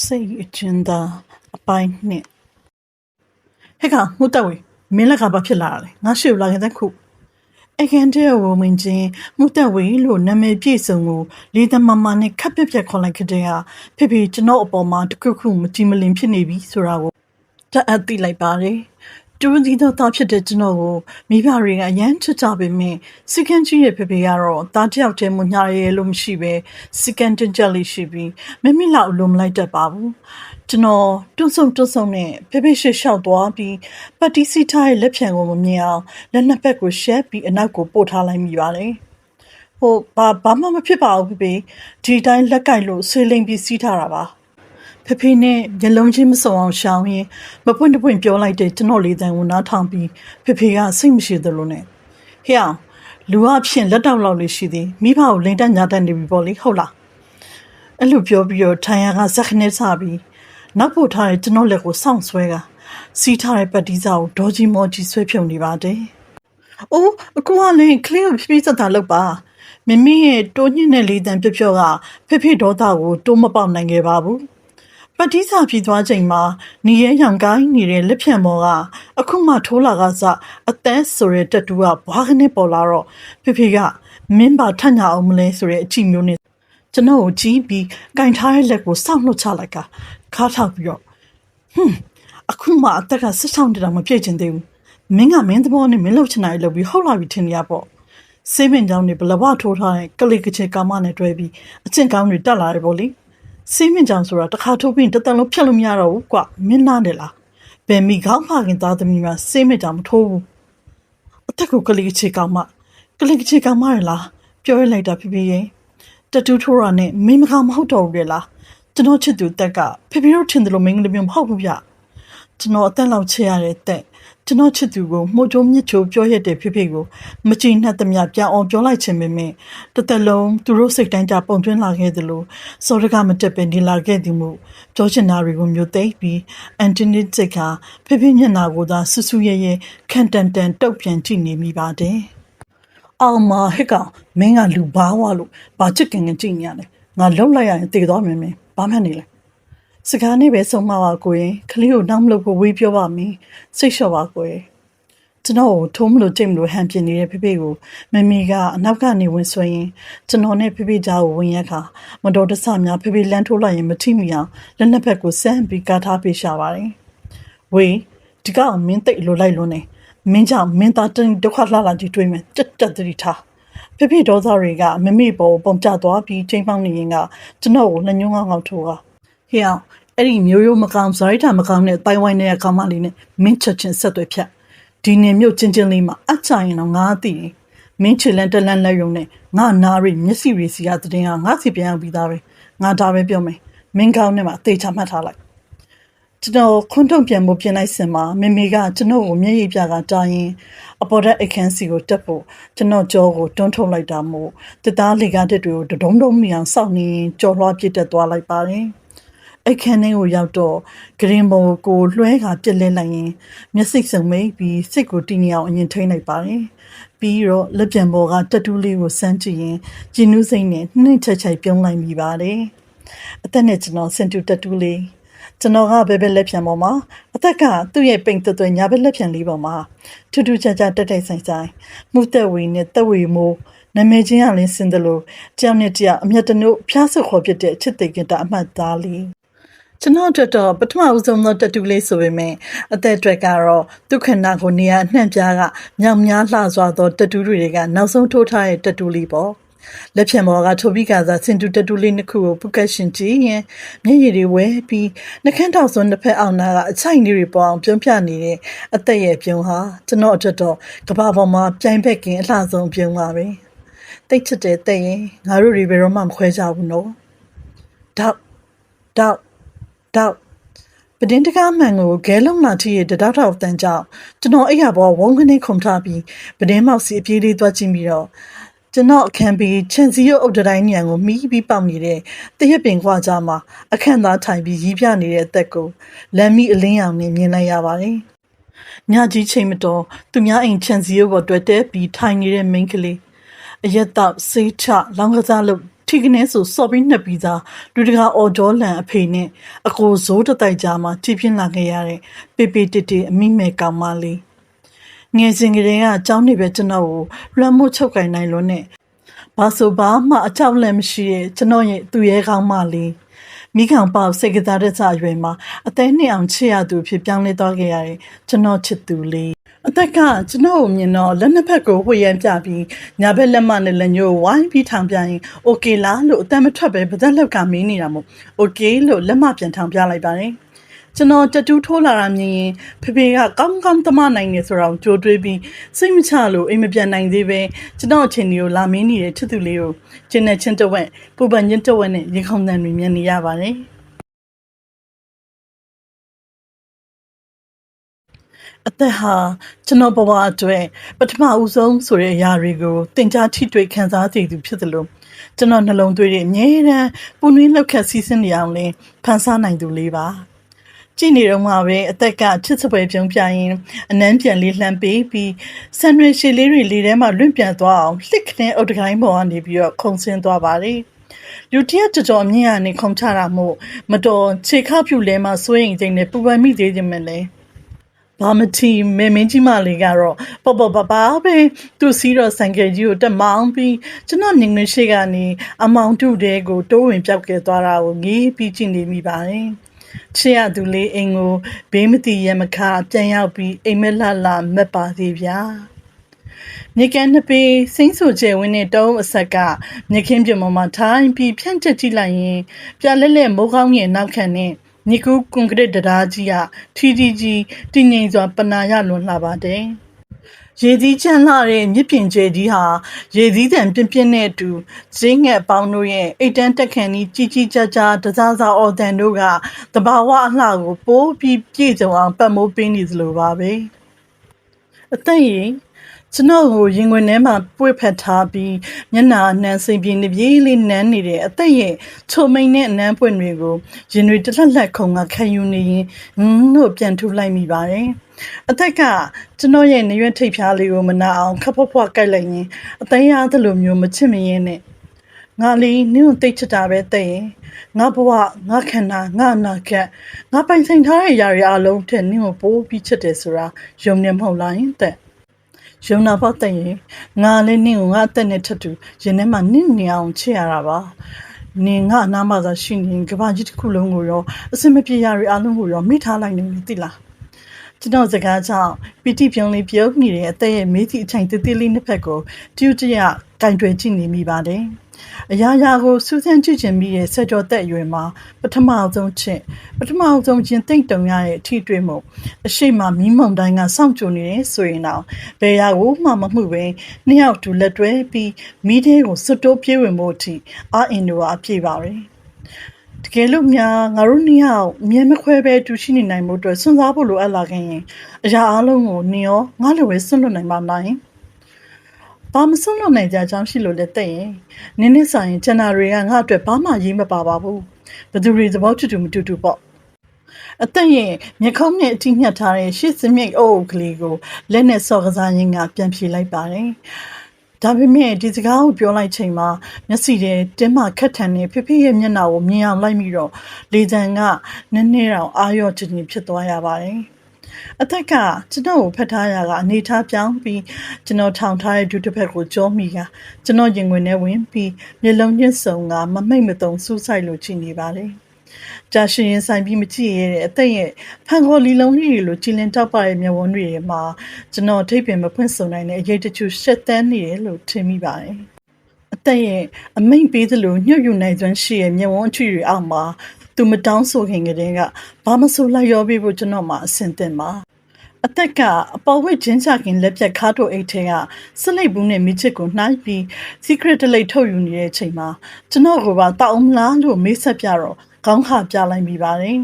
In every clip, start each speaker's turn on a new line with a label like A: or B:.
A: Say agenda a pine net. Heka, Mutawi, Milaka Pilare, Nashi like the cook. I can't tell a woman, Jane, Mutawi, Lu, Name Jason, lead the mamma, Capipia Colacadea, Pippi, to know Obama, to Kukum, Timolin Pinibi, Surawo. To add the like Barry. During the touch of the no, me barring a yan to tap in me, second year pepiaro, that out munari lum shibe, second jelly shibi, memi loud lum like the babu. To know, do so ne, pepe shall dwabi, but DC tie lepchang over meow, then a peck with shabby and I go boat halim yale. Oh, Bama pipa be, tea dine lakailo, sailing be sitaraba. Pepe yellow Jim so shall he, but when the wind your like it to no lead then will not tampi, Pepe sing she the lune. Here, Luap shin let down lovely shitty, me pow lay down yard and the volley hola. A loop your tiaga sachnet sabi. Napo tired to no level sound swagger. See tired but these out, dodgy moji sweep on the bade. Oh, go on lane clear of space at a look bar. Mimi, don't you nelly than Pipioga, Pepe daughter would do about Nange babu. But these are people ma, near young guy near Lipiamora, a kuma tolagaza, a test sorry tattoo, Wagane Polaro, Pipiga, Mimba Tanya Omle sorry, Jim unit. To know GB, guy entire leg was sound no chalaka, cut up your. A kuma attack sounded on my pigeon do. Minga meant the morning Milotana will be whole lot with Tinyabo. Saving down the Balabato, Calicache Kamane Drebi, a tin gown with Dalla Boli. Semen Jansura, the Hato Win, the Talo Pialumiaro, qua Minandela. Ben me Gampa in the Mira, Semedam to. A taco Calicicama, Calicicamara, pure later PBA. The tutorane, Mimicam Hotogela. To not to do Daga, Pipiro Tindalo Minglium Hobia. To not tell out Chiare, to not to do Mojo Micho, Joya de Pipigo, Machine had the Miapia or Jolite me, to the loam, to Rosic and Japon Lagedelo, so the Gamma Japendi Lagedimu, Georgianari whom you take be, Anthony Zeka, Pipina Nagoda, Susuye, Cantan, Topian Tini mi bade. Alma Hicka, Minga Lubawalu, Bachiking and Giniane, not Lola and Theodome, Bamanile. Sagani be so mawagoe, Kalio namlo go weep your army, say shawagoe. To know, Tomlo Jimlo Hampton near Pipego, Memiga, Navgani when swaying, to know ne Pipi Jao Winyaka, Madoda Samia, Pipi Lantola in Matimia, Lenapeco Sam be got happy showering. We, to go, mean take Lolai Lone, Minja, mean that Dokalala di dream, just the rita. Pipi Dozariga, Memibo, Bomjadwa, be Jambang, to know, Lanyunga Toga. Here, Eddie Murio Macam Sarita Macam by one near Kamaline, Minchurch and Satopia. Dine Mu Jinjilima, a chain on Nati. Minchilenta Landayone, Nari, Missy Risi at the Nasipian Vidari, Nadare Biome, Minga Nema, Theta Matala. To know, Contompian Mopianisima, Mimiga, to know, Miaga dying, about that I can see your depot, to know Joe, don't hold like Damo, the Daliga to the Domdomi and Sony, Joe Logic at Twilight Barry. I can't know outdoor, Grimbo, gold, Luega, Jelly, Music and maybe Secretini out in Train Barry. Biro, Lepjamboga, Tatuli was sent to ye, Jinusing, Nature Champion like me body. A tenet not sent to Tatuli. To know how baby Lepjamoma, Ataka, 2 year pink to the Yabelepjan Liboma. To do Jaja Tete, move the wing at the way more. Namaging Alice in the low, Janetia, Miatano, Piazza Hobby, Chitik at Madali. To know the dog, but I was not the two lace of me. At that dragaro, Dukanagonia, Namjaga, Yamya Lazwa, the Duriga, now so to tie the Dulibo. Lepchamoga Tobiga that's into the Duliniku, Pukashin G, Maybe way be the candles on the pet alna, a tiny reborn, Jumpiani, at the Yapionha, to know the dog, Kababoma, Jane Pecking, Lazon Piumari. They today, they, Naruri Veroman Quaja no. Doubt. But in the Gamango, Galum Nati, the daughter of Danja, to know Ayabo, Wongane Comtabi, but they must see Pili Dwachimiro. To know can be Chenzio of the Ranian or me be Bamide, they have been Wajama, I can that time be Yibiani at Deco, let me a liam in Yanayavari. Nyaji Chamato, to Nya in Chenzio or Dwete be tiny and minkly. Yet that say chat longer than ထိကနေဆိုစော်ပြီးနှက်ပြီးသားလူတကာအော်ဒေါ်လန်အဖေနဲ့အကိုဇိုးတတိုက်ကြားမှာကြည်ပြင်းလာခဲ့ရတဲ့ပေပေတစ်တီအမိမဲကောင်မလေးငယ်စဉ်ကတည်းကအเจ้าနေပဲကျွန်တော်ကိုလွှမ်းမိုးချုပ်ကင်နိုင်လို့နဲ့ဘာဆိုဘာမှအကြောက်လန့်မရှိတဲ့ကျွန်တော်ရဲ့သူရဲကောင်းမလေးမိခေါင်ပေါစိတ်ကစားတဲ့စာရွယ်မှာအသေးနှစ်အောင်ချစ်ရသူဖြစ်ပြောင်းလဲသွားခဲ့ရတဲ့ကျွန်တော်ချစ်သူလေးအသက်ကကျွန်တော်ကိုမြင်တော့လက်နှစ်ဖက်ကိုဝှေ့ရမ်းပြပြီးညာဘက်လက်မနဲ့လက်ညှိုးဝိုင်းပြီးထောင်ပြရင်โอเคလားလို့အသက်မထွက်ပဲဗသက်လောက်ကမင်းနေတာမို့โอเคလို့လက်မပြန်ထောင်ပြလိုက်ပါတယ်ကျွန်တော်တတူးထိုးလာတာမြင်ရင်ဖေဖေကကောင်းကောင်းသမားနိုင်နေဆိုတော့ကြိုးတွေးပြီးစိတ်မချလို့အိမ်မပြန်နိုင်သေးပဲကျွန်တော်အချင်းကြီးကိုလာမင်းနေတဲ့ချစ်သူလေးကိုကျင်းနဲ့ချင်းတဝက်ပူပန်ချင်းတဝက်နဲ့ရင်ခုန်တန်တွေမြင်နေရပါတယ်အသက်ဟာကျွန်တော်ဘဝအတွက်ပထမဦးဆုံးဆိုတဲ့အရာတွေကိုသင်ကြားထိတွေ့ခံစားသိသူဖြစ်သလိုကျွန်တော်နှလုံးသွေးတွေအမြဲတမ်းပူနွေးလောက်ခတ်စီးဆင်းနေအောင်လဲဖန်ဆားနိုင်သူလေးပါကြည့်နေတော့မှပဲအသက်ကချစ်စပွဲပြုံးပြရင်အနမ်းပြန်လေးလှမ်းပေးပြီးဆန်ရွှေရှည်လေးတွေလေထဲမှာလွင့်ပြန်သွားအောင်လှစ်ခနဲ့အုတ်တကိုင်းပေါ်ကနေပြီးတော့ခုန်ဆင်းသွားပါတယ်လူတရက်ကြော်မြင့်ရနေခုန်ချတာမို့မတော်ခြေခါဖြူလဲမှာစိုးရင်ချိန်နဲ့ပူပန်မိသေးခြင်းမလဲဘာမတီမဲမင်းကြီးမလေးကတော့ပပပပဲသူစီးတော့ဆိုင်ကယ်ကြီးကိုတက်မောင်းပြီးကျွန်တော်ငငယ်ရှိကနေအမောင်တုတဲ့ကိုတိုးဝင်ပြောက်ခဲ့သွားတာကိုငေးပြီးကြည့်နေမိပါတယ်ချစ်ရသူလေးအိမ်ကိုဘေးမတိရမခပြန်ရောက်ပြီးအိမ်မက်လှလှမက်ပါသေးဗျာမြေကန်နှစ်ပေစိမ့်ဆူကျဲဝင်းနဲ့တုံးအဆက်ကမြခင်းပြမမှာထိုင်ပြီးဖြန့်ချက်ကြည့်လိုက်ရင်ပြလက်လက်မိုးကောင်းရဲ့နောက်ခံနဲ့ညီကူကွန်ကရစ်တရားကြီးကထီထီကြီးတင်းငိမ်စွာပနာရလွန်လှပါတယ်ရေသီးချမ်းလာတဲ့မြစ်ပြင်ကျဲကြီးဟာရေသီးတံပြင်းပြင်းနဲ့အတူဈေးငှက်ပေါင်းတို့ရဲ့အိတ်တန်းတက်ခန့်ကြီးကြီးကြကြတစားစားအော်တန်တို့ကတဘာဝအလှကိုပိုးပြီးပြည့်စုံအောင်ပတ်မိုးပေးနေသလိုပါပဲအသက်ရင်ကျွန်တော်ကိုရင်ခွင်ထဲမှာပွေ့ဖက်ထားပြီးမျက်နှာအနှံစိမ်ပြင်းနေပြေးလေးနမ်းနေတဲ့အသက်ရဲ့ချုံမိန်တဲ့အနမ်းပွင့်တွေကိုရင်တွေတလက်လက်ခုံကခံယူနေရင်လို့ပြန်ထူလိုက်မိပါတယ်အသက်ကကျွန်တော်ရဲ့နေရွက်ထိပ်ဖြားလေးကိုမနာအောင်ခပ်ဖွားဖွားကိုက်လိုက်ရင်အသိရသလိုမျိုးမချစ်မရဲနဲ့ငါလေးနင်းကိုတိတ်ချတာပဲတဲ့ရင်ငါဘဝငါခန္ဓာငါအနာဂတ်ငါပိုင်ဆိုင်ထားတဲ့ຢာတွေအလုံးထက်နင်းကိုပိုးပြီးချစ်တယ်ဆိုတာယုံနေမဟုတ်လားယင်တဲ့ယုံနာဖို့တဲ့ရင်ငါလေးနင်းကိုငါအသက်နဲ့ထပ်တူရင်ထဲမှာနင်းနေအောင်ချစ်ရတာပါနင်ငါအနာမသာရှိနေကဘာကြီးတစ်ခုလုံးကိုရောအစင်မပြေရတွေအလုံးကိုရောမိထားလိုက်နေပြီသိလားကျွန်တော်စကားကြောင့်ပီတိပြုံးလေးပြုံးနေတဲ့အသက်ရဲ့မေးသည့်အချိန်တသေးလေးနှစ်ဖက်ကိုတူတရကင်တွယ်ကြည့်နေမိပါတယ်အရာရာကိုစူးစမ်းကြည့်ချင်ပြီးတဲ့ဆက်ကြောသက်အရွယ်မှာပထမဆုံးချင်းတိတ်တုံရတဲ့အထီးတွေ့မှုအရှိမမီးမုံတိုင်းကစောင့်ကြိုနေတယ်ဆိုရင်တော့ဘယ်ရာကိုမှမမှုပဲနှစ်ယောက်တူလက်တွဲပြီးမီးသေးကိုစွတ်တိုးပြေးဝင်ဖို့အထိအာအင်တို့အပြည့်ပါပဲတကယ်လို့များငါတို့နှစ်ယောက်မြဲမခွဲပဲတူရှိနေနိုင်မှုအတွက်စွန့်စားဖို့လိုအပ်လာခဲ့ရင်အရာအလုံးကိုနင်ရောငါလိုပဲစွန့်လွတ်နိုင်ပါမလားဘာမစွန့်လွတ်နိုင်ကြအကြောင်းရှိလို့လဲတဲ့ရင်နင်းနေဆိုင်ကျန်တာတွေကငါ့အတွက်ဘာမှရေးမပါပါဘူးဘယ်သူတွေသဘောတူတူမတူတူပေါ့အသက်ရဲ့မျက်ခုံးနဲ့အထိညှက်ထားတဲ့ရှစ်စမြိတ်အုပ်ကလေးကိုလက်နဲ့စော်ကစားရင်းကပြန်ဖြေလိုက်ပါတယ်ဒါပေမဲ့ဒီစကားကိုပြောလိုက်ချိန်မှာမျက်စိထဲတင်းမှခက်ထန်နေဖေဖေရဲ့မျက်နှာကိုမြင်အောင်လိုက်ပြီးတော့လေတံကနည်းနည်းတော့အာရော့ချင်ဖြစ်သွားရပါတယ်အသက်ကကျွန်တော်ကိုဖတ်ထားရကအနေထားပြောင်းပြီးကျွန်တော်ထောင်ထားတဲ့ဒုတစ်ဖက်ကိုကြောမိကကျွန်တော်ရင်ဝင်ထဲဝင်ပြီးမျက်လုံးညှစ်စုံကမမိတ်မတုံစူးဆိုင်လို့ကြည့်နေပါလေကြာရှင်ရင်ဆိုင်ပြီးမကြည့်ရတဲ့အသက်ရဲ့ဖန်ခေါ်လီလုံးလေးတွေလိုကြည်လင်တောက်ပတဲ့မျက်ဝန်းတွေမှာကျွန်တော်ထိပ်ပင်မဖွင့်ဆုံနိုင်တဲ့အရေးတချို့ရှက်တန်းနေတယ်လို့ထင်မိပါတယ်အသက်ရဲ့အမိတ်ပေးသလိုညှို့ယူနိုင်စွမ်းရှိတဲ့မျက်ဝန်းအချွေတွေအောက်မှာသူမတောင်းဆိုခင်ကတည်းကဘာမဆိုလိုက်ရောပေးဖို့ကျွန်တော်မှအဆင်သင့်ပါအသက်ကအပေါ်ဝစ်ချင်းချခင်လက်ပြက်ခါတို့အိတ်ထဲကစလိပ်ဘူးနဲ့မိချစ်ကိုနှိုင်းပြီး secret တလိပ်ထုတ်ယူနေတဲ့အချိန်မှာကျွန်တော်ကပါတောင်းမလားလို့မေးဆက်ပြတော့ခေါင်းခါပြလိုက်မိပါတယ်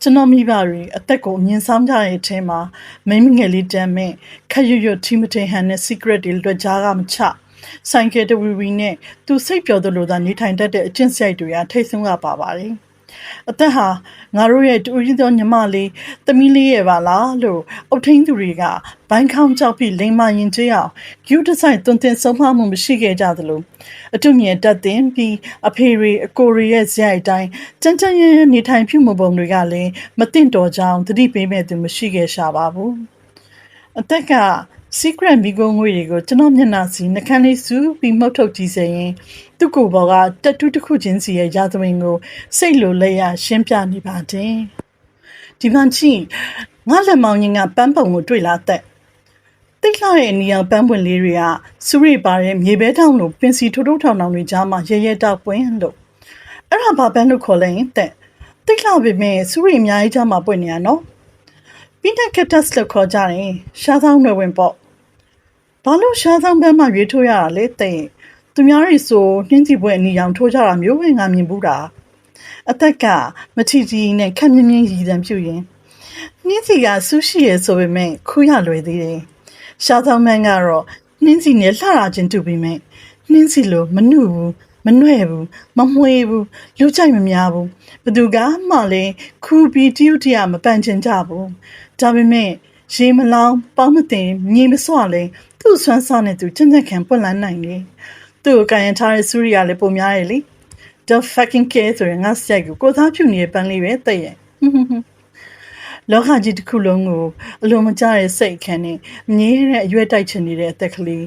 A: ကျွန်တော်မိဘတွေအသက်ကိုအမြင်ဆောင်ကြတဲ့အထဲမှာမိန်းမငယ်လေးတမ်းမဲ့ခက်ရွတ်ထီမတင်ဟန်နဲ့ secret တွေလွှတ်ကြားကမချဆိုင်ကယ်တဝီဝီနဲ့သူစိတ်ပျော်သလိုသာနေထိုင်တတ်တဲ့အကျင့်စရိုက်တွေကထိတ်ဆုံးကပါပါတယ် အသက်ဟာငါတို့ရဲ့တူရီသောညီမလေးသမီးလေးရဲ့ပါလားလို့အုတ်ထင်းသူတွေကဘိုင်းခေါင်းကြောက်ပြီးလိမ်မာရင်ကြအောင်ကျူးတဆိုင်တွင်တင်ဆုံးမမှုမရှိခဲ့ကြသလိုအတုမြင်တတ်တင်ပြီးအဖေရီအကိုရီရဲ့ဇယိုက်တိုင်းကြမ်းကြမ်းရဲနေထိုင်ပြုမှုပုံတွေကလည်းမတင့်တော်ကြောင်းသတိပေးမဲ့သူမရှိခဲ့ရှာပါဘူးအသက်က secret မိကုံးငွေတွေကိုကျွန်တော်မျက်နှာစီနှကန်းလေးစူးပြီးမှုတ်ထုတ်ကြည့်စေရင်သူ့ကိုယ်ပေါ်ကတက်တူးတစ်ခုချင်းစီရဲ့ရာသပင်ကိုစိတ်လိုလက်ရရှင်းပြနေပါတယ်ဒီမှချင်းငါလက်မောင်ကြီးကပန်းပုံကိုတွေ့လာတဲ့တိတ်လာတဲ့နေရာပန်းပွင့်လေးတွေကစူရိပါတဲ့မြေပဲထောင်လိုပင်စီထိုးထိုးထောင်ထောင်တွေကြားမှာရဲရဲတောက်ပွင့်လို့အဲ့ဒါဘာပန်းလို့ခေါ်လဲတဲ့တိတ်လာပေမဲ့စူရိအများကြီးကြားမှာပွင့်နေရနော်ပိနက်ကက်တက်စ်လို့ခေါ်ကြတယ်ရှားဆောင်တွေဝင်ပေါ့ဘာလို့ရှားဆောင်ဘက်မှရွေးထိုးရတာလဲတဲ့သူများတွေဆိုနှင်းစီပွဲအနီရောင်ထိုးကြတာမျိုးပဲငါမြင်ဘူးတာအသက်ကမချီကြီးနဲ့ခက်မြင်းမြင်းရည်တံပြူရင်နှင်းစီကဆူရှိရဲဆိုပေမဲ့ခူးရလွယ်သေးတယ်ရှားဆောင်မန်းကတော့နှင်းစီနဲ့လှတာချင်းတူပေမဲ့နှင်းစီလိုမနှုဘူးမနှဲ့ဘူးမမွှေးဘူးလူကြိုက်မများဘူးဘသူကမှလည်းခူပီတျူတရမပန့်ချင်ကြဘူးဒါပေမဲ့ရေမလောင်းပေါင်းမတင်မြေမစွလဲသူ့ဆွမ်းစားနဲ့သူကျင့်တဲ့ခံပွက်လန်းနိုင်တယ်သူ့ကိုကန်ရထားတဲ့စူရီကလည်းပုံများတယ်လေ Don't fucking care ဆိုရင်ငါစက်ကိုသားဖြူနေတဲ့ပန်းလေးပဲတဲ့ရဲ့လောကကြီးတစ်ခုလုံးကိုအလိုမကျတဲ့စိတ်အခမ်းနဲ့မြဲတဲ့အရွက်တိုက်ချင်နေတဲ့အသက်ကလေး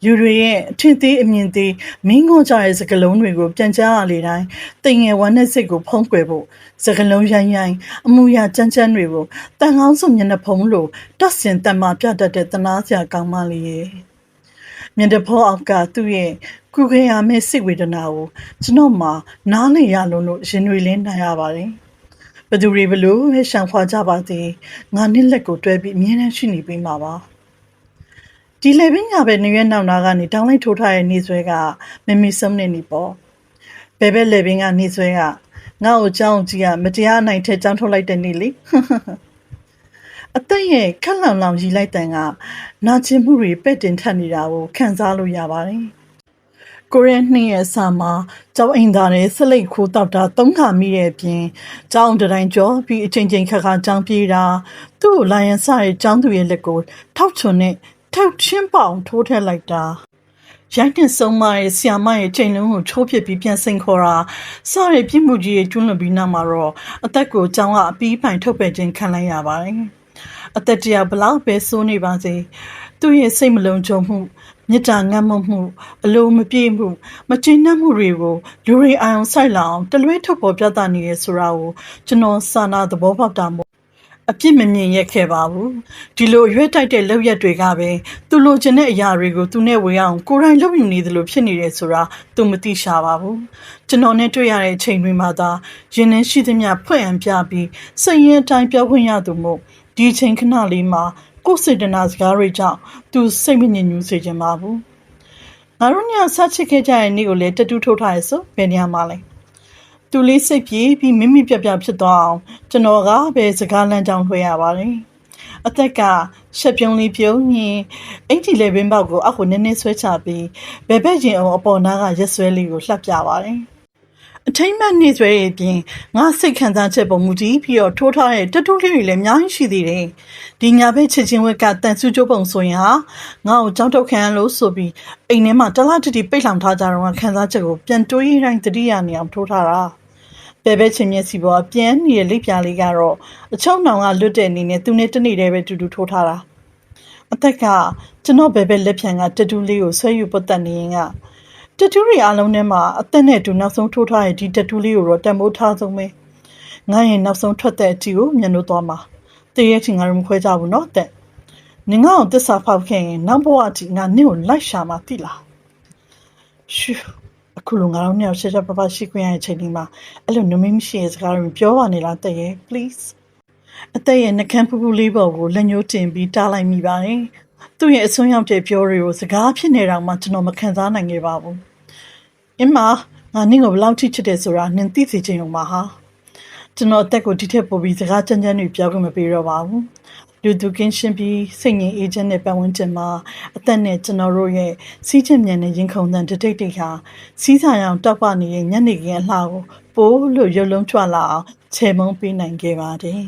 A: ယူတွေရဲ့အထင်သေးအမြင်သေးမင်းငေါကြတဲ့စကလုံးတွေကိုပြန်ကြားရလေတိုင်းတိမ်ငယ်ဝမ်းနဲ့စိတ်ကိုဖုံးကွယ်ဖို့စကလုံးရိုင်းရိုင်းအမှုရကြမ်းကြမ်းတွေကိုတန်ကောင်းစုံမျက်နှာဖုံးလို့တက်ဆင်တန်မာပြတတ်တဲ့တနာစရာကောင်းမလေးရဲ့မျက်တဖောအောက်ကသူ့ရဲ့ကုခေရမဲ့စိတ်ဝေဒနာကိုကျွန်တော်မှနားလည်ရလို့ရင်တွေလင်းနိုင်ရပါတယ်ဘသူတွေဘလို့ပဲရှောင်ခွာကြပါသေးငါနှစ်လက်ကိုတွဲပြီးအမြဲတမ်းရှိနေပေးမှာပါဒီလေပင်ညာပဲနေရွက်နောက်နာကနေတောင်းလိုက်ထိုးထားတဲ့နေဆွဲကမမီစုံနေနေပေါ့ဘဲဘဲလေပင်ကနေဆွဲကငါ့ကိုကြောင်းကြီးကမတရားနိုင်တဲ့ကြောင်းထုတ်လိုက်တဲ့နေလေအသက်ရဲ့ခက်လောင်လောင်ရီလိုက်တန်ကနာကျင်မှုတွေပဲ့တင်ထပ်နေတာကိုခံစားလို့ရပါတယ်ကိုရဲနှင်းရဲ့ဆာမှာကျောင်းအိမ်သားနဲ့ဆက်လက်ခိုးတောက်တာသုံးခါမိတဲ့အပြင်ကျောင်းတိုင်းကျော်ပြီးအချိန်ချင်းခါခါကျောင်းပြေးတာသူ့ကိုလာရင်စတဲ့ကျောင်းသူရဲ့လက်ကိုထောက်ချွန်နဲ့ထောက်ချင်းပေါင်ထိုးထက်လိုက်တာရိုက်တဲ့ဆုံးမရဲ့ဆီယာမရဲ့ချိန်လုံးကိုချိုးပစ်ပြီးပြန်စိန်ခေါ်တာစတဲ့ပြစ်မှုကြီးရဲ့ကျွလွန်ပြီးနောက်မှာတော့အသက်ကိုကျောင်းကအပီးပိုင်ထုတ်ပယ်ခြင်းခံလိုက်ရပါတယ်အသက်တရာဘလောက်ပဲစိုးနေပါစေသူ့ရဲ့စိတ်မလုံးကြုံမှုမေတ္တာငတ်မမှုအလိုမပြေမှုမကျေနပ်မှုတွေကိုလူတွေအာရုံစိုက်လာအောင်တလွဲထုတ်ပေါ်ပြသနေရဆိုတာကိုကျွန်တော်စာနာသဘောပေါက်တာမို့အပြစ်မမြင်ရခဲ့ပါဘူးဒီလိုရွက်တိုက်တဲ့လောက်ရက်တွေကပဲသူလိုချင်တဲ့အရာတွေကိုသူနဲ့ဝေအောင်ကိုယ်တိုင်လုပ်ယူနေသလိုဖြစ်နေတယ်ဆိုတာသူမသိရှာပါဘူးကျွန်တော်နဲ့တွေ့ရတဲ့အချိန်တွေမှာသာရင်ထဲရှိသမျှဖွင့်အံပြပြီးစိတ်ရင်းအတိုင်းပြောခွင့်ရသူမို့ဒီအချိန်ခဏလေးမှာကိုယ်စေတနာစကားတွေကြောင့်သူစိတ်မညစ်ညူးစေချင်ပါဘူးငါတို့ညဆက်ချစ်ခဲ့ကြတဲ့နေ့ကိုလည်းတတူးထိုးထားရဆိုဘယ်နေရာမှာလဲသူလေးစိတ်ပြေးပြီးမိမိပြပြဖြစ်သွားအောင်ကျွန်တော်ကပဲစကားလမ်းကြောင်းထွှဲရပါတယ်အသက်ကရှက်ပြုံးလေးပြုံးရင်အင်ဂျီလေဘင်းပေါက်ကိုအောက်ကိုနည်းနည်းဆွဲချပြီးဘယ်ဘက်ရင်အောင်အပေါ်နားကရက်ဆွဲလေးကိုလှပ်ပြပါတယ်အထိမ့်မှနေဆွဲရဲ့ပြင်ငါစိတ်ခံစားချက်ပုံမူတည်ပြီးတော့ထိုးထားတဲ့တတူးလေးတွေလည်းအများကြီးရှိသေးတယ်ဒီညာဘက်ချစ်ချင်းဝက်ကတန်ဆူကျိုးပုံဆိုရင်ဟာငါ့ကိုကြောက်ထုတ်ခံလို့ဆိုပြီးအိမ်ထဲမှာတလားတတိပိတ်လောင်ထားကြတော့ခံစားချက်ကိုပြန်တွေးတိုင်းတတိယနေအောင်ထိုးထားတာဘဲဘဲချင်းမျက်စီပေါ်ပြန်နေတဲ့လိပ်ပြားလေးကတော့အချုံနောင်ကလွတ်တဲ့အနေနဲ့သူနဲ့တနေ့တည်းပဲတူတူထိုးထားတာအသက်ကကျွန်တော်ဘဲဘဲလက်ဖြံကတတူးလေးကိုဆွဲယူပတ်သက်နေရင်ကတတူးတွေအလုံးထဲမှာအသက်နဲ့တူနောက်ဆုံးထိုးထားတဲ့ဒီတတူးလေးကိုတော့တန်ဖိုးထားဆုံးပဲငါရဲ့နောက်ဆုံးထွက်တဲ့အတီကိုမျက်နှာသွားမှာတည့်ရဲ့ချင်းငါတို့မခွဲကြဘူးနော်တဲ့နင်ငါ့ကိုသစ္စာဖောက်ခဲ့ရင်နောက်ဘဝအထိငါနင့်ကိုလိုက်ရှာမှာသိလားရှူအခုလုံငါတို့ညရှက်ရှက်ပပရှိခွင့်ရတဲ့ချိန်ဒီမှာအဲ့လိုနမင်းမရှိရဲ့စကားတွေပြောပါနေလားတဲ့ရဲ့ please အသက်ရဲ့နှကန်းဖူးဖူးလေးပေါ်ကိုလက်ညှိုးတင်ပြီးတားလိုက်မိပါတယ်သူ့ရဲ့အစွန်းရောက်တဲ့ပြောတွေကိုစကားဖြစ်နေတော့မှကျွန်တော်မခံစားနိုင်ခဲ့ပါဘူးအင်းမငါနင့်ကိုဘယ်လောက်ထိချစ်တယ်ဆိုတာနင်သိစေချင်ုံပါဟာကျွန်တော်အသက်ကိုဒီထက်ပိုပြီးစကားကြမ်းကြမ်းတွေပြောခွင့်မပေးတော့ပါဘူးလူသူကင်းရှင်းပြီးစိတ်ငြိမ်အေးချမ်းတဲ့ပတ်ဝန်းကျင်မှာအသက်နဲ့ကျွန်တော်တို့ရဲ့စီးချက်မြန်တဲ့ရင်ခုန်တဲ့တိတ်တိတ်ဟာစီးစာရောင်တောက်ပနေတဲ့ညနေခင်းအလှကို ပိုးလို့ရုပ်လုံးကြွလာအောင်ချေမုန်းပေးနိုင်ခဲ့ပါတယ်